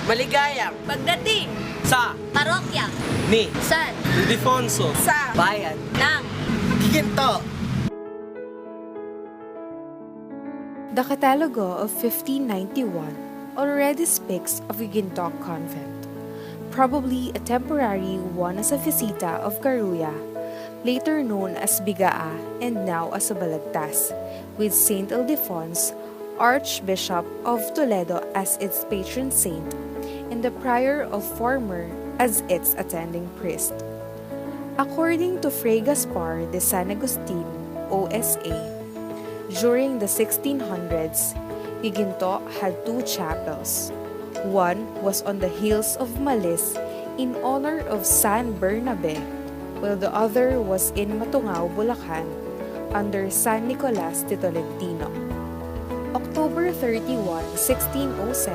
Maligayang Pagdating sa parokya ni San Ildefonso sa bayan ng Giginto. The Catalogue of 1591 already speaks of Giginto Convent, probably a temporary one as a visita of Carulla, later known as Bigaa and now as a Balagtas, with Saint Ildefonso, Archbishop of Toledo as its patron saint, and the prior of former as its attending priest. According to Fray Gaspar de San Agustin, OSA, during the 1600s, Giginto had two chapels. One was on the hills of Malis in honor of San Bernabe, while the other was in Matungao, Bulacan, under San Nicolas de Tolentino. October 31, 1607,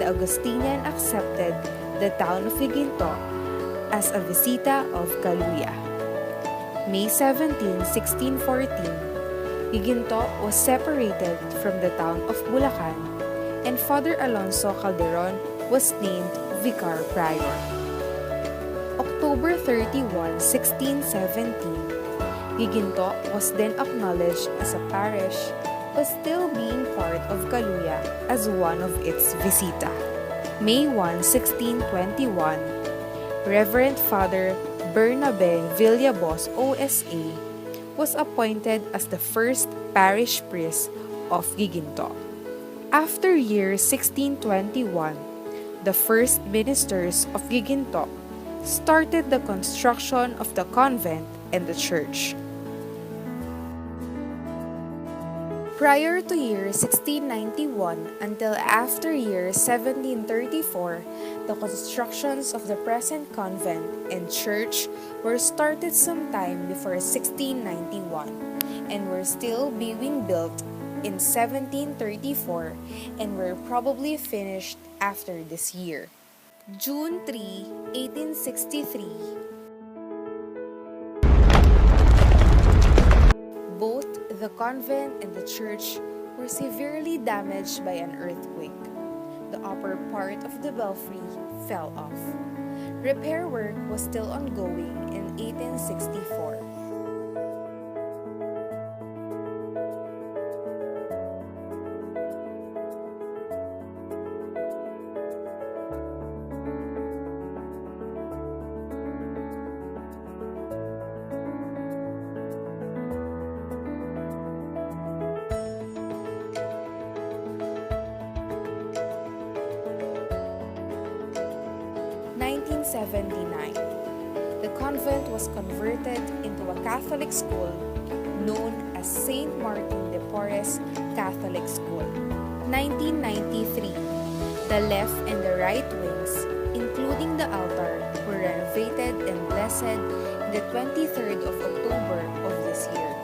the Augustinian accepted the town of Giginto as a visita of Caluya. May 17, 1614, Giginto was separated from the town of Bulacan, and Father Alonso Calderon was named Vicar Prior. October 31, 1617, Giginto was then acknowledged as a parish but still being part of Caluya as one of its visita. May 1, 1621, Reverend Father Bernabe Villabos OSA was appointed as the first parish priest of Giginto. After year 1621, the first ministers of Giginto started the construction of the convent and the church. Prior to year 1691 until after year 1734, the constructions of the present convent and church were started sometime before 1691 and were still being built in 1734 and were probably finished after this year. June 3, 1863, both the convent and the church were severely damaged by an earthquake. The upper part of the belfry fell off. Repair work was still ongoing in 1864. The convent was converted into a Catholic school known as St. Martin de Porres Catholic School. 1993, the left and the right wings, including the altar, were renovated and blessed on the 23rd of October of this year.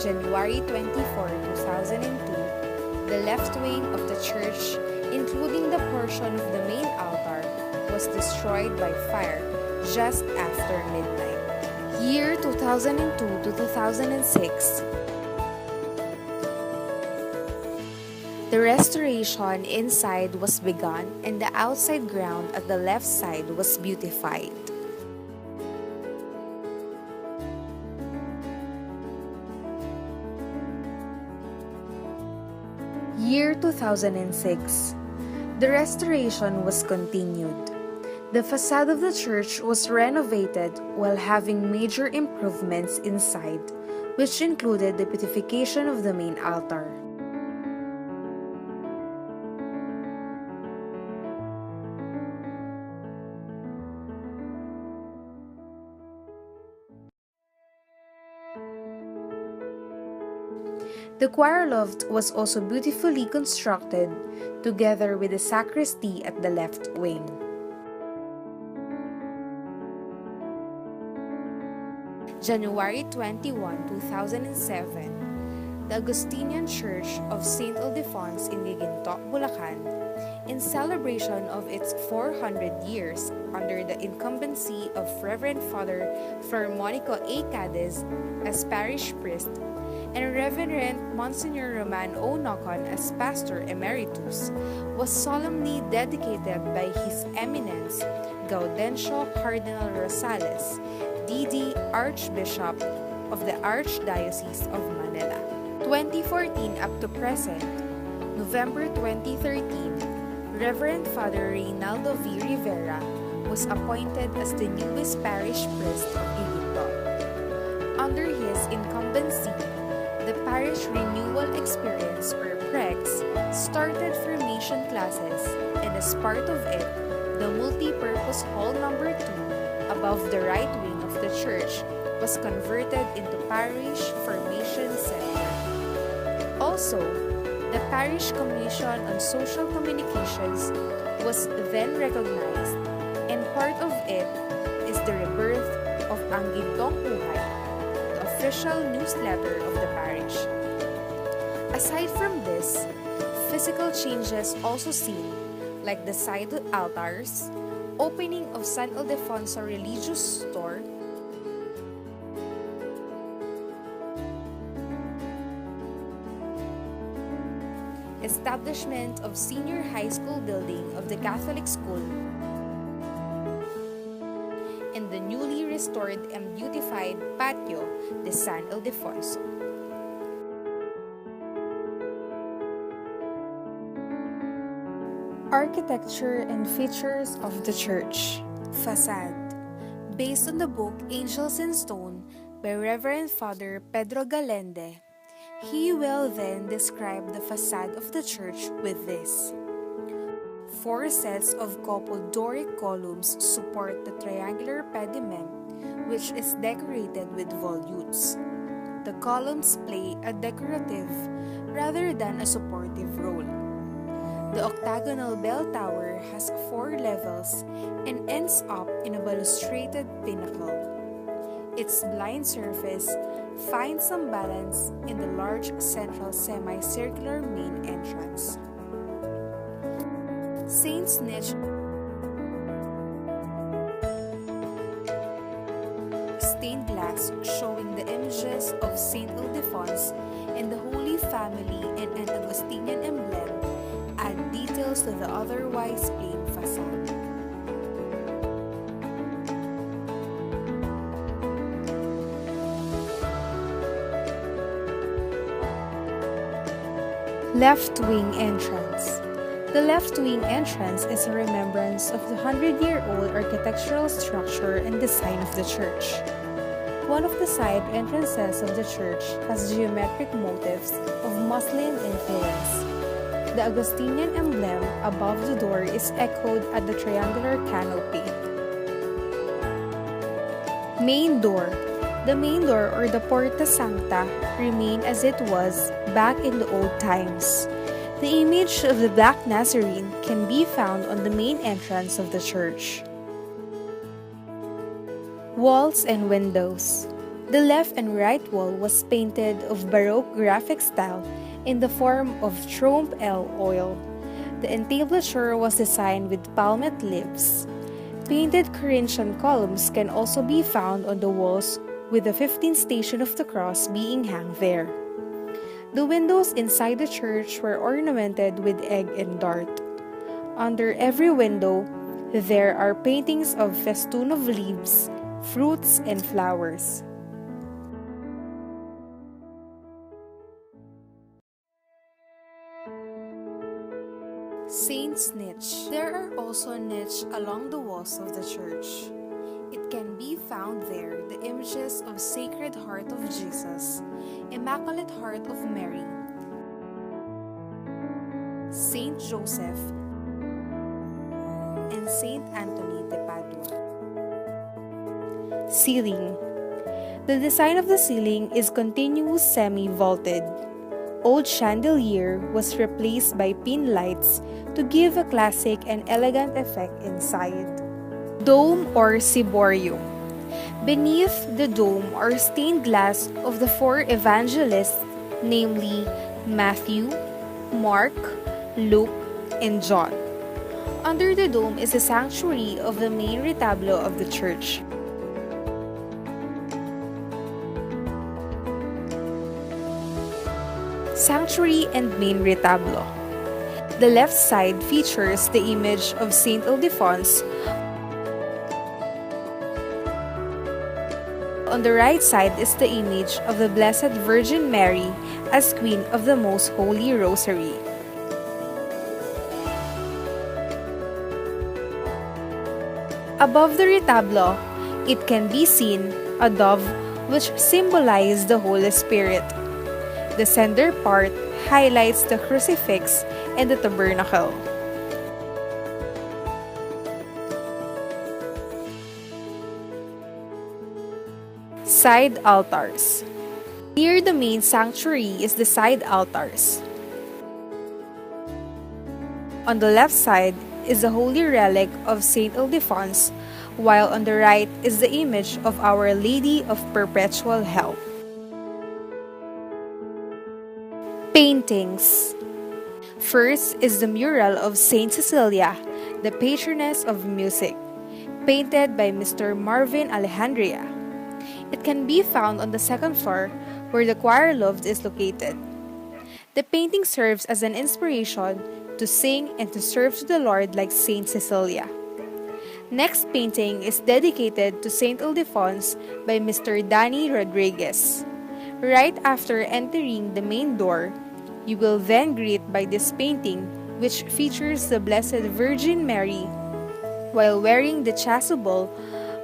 January 24, 2002, the left wing of the church, including the portion of the main altar, was destroyed by fire just after midnight. Year 2002 to 2006. The restoration inside was begun and the outside ground at the left side was beautified. Year 2006. The restoration was continued. The facade of the church was renovated while having major improvements inside, which included the beautification of the main altar. The choir loft was also beautifully constructed, together with the sacristy at the left wing. January 21, 2007, the Augustinian Church of St. Ildefonso in Giginto, Bulacan, in celebration of its 400 years under the incumbency of Reverend Father Flormonico A. Cadiz as parish priest and Reverend Monsignor Roman O. Nocon as pastor emeritus, was solemnly dedicated by His Eminence Gaudencio Cardinal Rosales, D.D. Archbishop of the Archdiocese of Manila. 2014 up to present, November 2013, Reverend Father Reynaldo V. Rivera was appointed as the newest parish priest of Giginto. Under his incumbency, the Parish Renewal Experience, or PREX, started formation classes, and as part of it, the multi-purpose hall number 2, above the right wing of the church, was converted into Parish Formation Center. Also, the Parish Commission on Social Communications was then recognized, and part of it is the rebirth of Ang Gintong Buhay, the official newsletter of the parish. Aside from this, physical changes also seen, like the side altars, opening of San Ildefonso Religious Store, establishment of senior high school building of the Catholic school, and the newly restored and beautified patio de San Ildefonso. Architecture and features of the church. Facade. Based on the book Angels in Stone by Reverend Father Pedro Galende, he will then describe the facade of the church with this. 4 sets of coupled Doric columns support the triangular pediment, which is decorated with volutes. The columns play a decorative rather than a supportive role. The octagonal bell tower has 4 levels and ends up in a balustrated pinnacle. Its blind surface finds some balance in the large central semicircular main entrance. Saint's niche, stained glass showing the images of Saint Ildefonso and the Holy Family and an Augustinian emblem add details to the otherwise plain facade. Left wing entrance. The left wing entrance is a remembrance of the 100-year-old architectural structure and design of the church. One of the side entrances of the church has geometric motifs of Muslim influence. The Augustinian emblem above the door is echoed at the triangular canopy. Main door. The main door, or the Porta Sancta, remained as it was back in the old times. The image of the Black Nazarene can be found on the main entrance of the church. Walls and windows. The left and right wall was painted of Baroque graphic style in the form of trompe l'oeil oil. The entablature was designed with palmette leaves. Painted Corinthian columns can also be found on the walls, with the 15th Station of the Cross being hung there. The windows inside the church were ornamented with egg and dart. Under every window, there are paintings of festoon of leaves, fruits, and flowers. Saint's niche. There are also niches along the walls of the church. It can be found there the images of Sacred Heart of Jesus, Immaculate Heart of Mary, Saint Joseph, and Saint Anthony de Padua. Ceiling. The design of the ceiling is continuous semi-vaulted. Old chandelier was replaced by pin lights to give a classic and elegant effect inside. Dome or ciborium. Beneath the dome are stained glass of the 4 evangelists namely Matthew, Mark, Luke, and John. Under the dome is the sanctuary of the main retablo of the church. Sanctuary and main retablo. The left side features the image of Saint Ildefonso. On the right side is the image of the Blessed Virgin Mary as Queen of the Most Holy Rosary. Above the retablo, it can be seen a dove which symbolizes the Holy Spirit. The center part highlights the crucifix and the tabernacle. Side altars. Near the main sanctuary is the side altars. On the left side is the holy relic of Saint Ildefonso, while on the right is the image of Our Lady of Perpetual Help. Paintings. First is the mural of Saint Cecilia, the patroness of music, painted by Mr. Marvin Alejandria. It can be found on the second floor where the choir loft is located. The painting serves as an inspiration to sing and to serve to the Lord like Saint Cecilia. Next painting is dedicated to Saint Ildefonso by Mr. Danny Rodriguez. Right after entering the main door, you will then greet by this painting which features the Blessed Virgin Mary while wearing the chasuble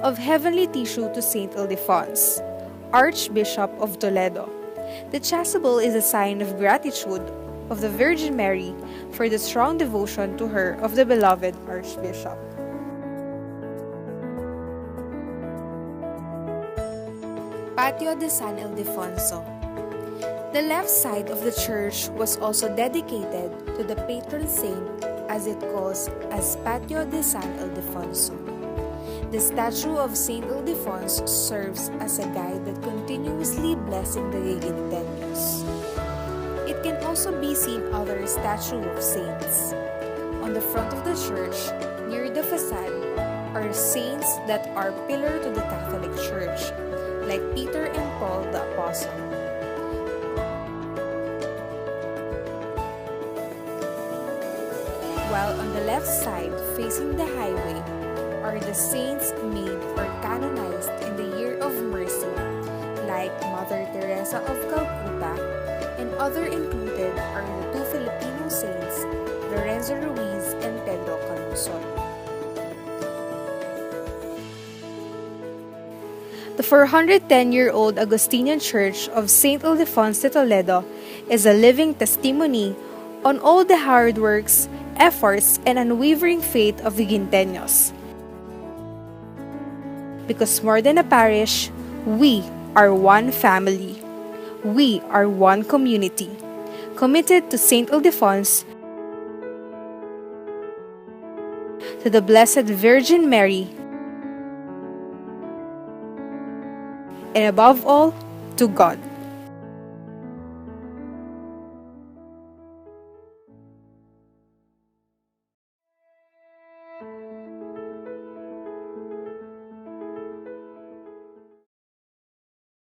of heavenly tissue to Saint Ildefonso, Archbishop of Toledo. The chasuble is a sign of gratitude of the Virgin Mary for the strong devotion to her of the beloved Archbishop. Patio de San Ildefonso. The left side of the church was also dedicated to the patron saint as it calls as Patio de San Ildefonso. The statue of Saint Ildefonso serves as a guide that continuously blessing the Giginteños. It can also be seen other statue of saints. On the front of the church, near the facade, are saints that are pillar to the Catholic Church, like Peter and Paul the Apostle. While on the left side, facing the highway, are the saints made or canonized in the year of mercy, like Mother Teresa of Calcutta, and other included are the two Filipino saints, Lorenzo Ruiz and Pedro Calungsod. The 410-year-old Augustinian Church of St. Ildefonso de Toledo is a living testimony on all the hard works, efforts, and unwavering faith of the Giginteños. Because more than a parish, we are one family. We are one community, committed to St. Ildefonso, to the Blessed Virgin Mary, and above all, to God.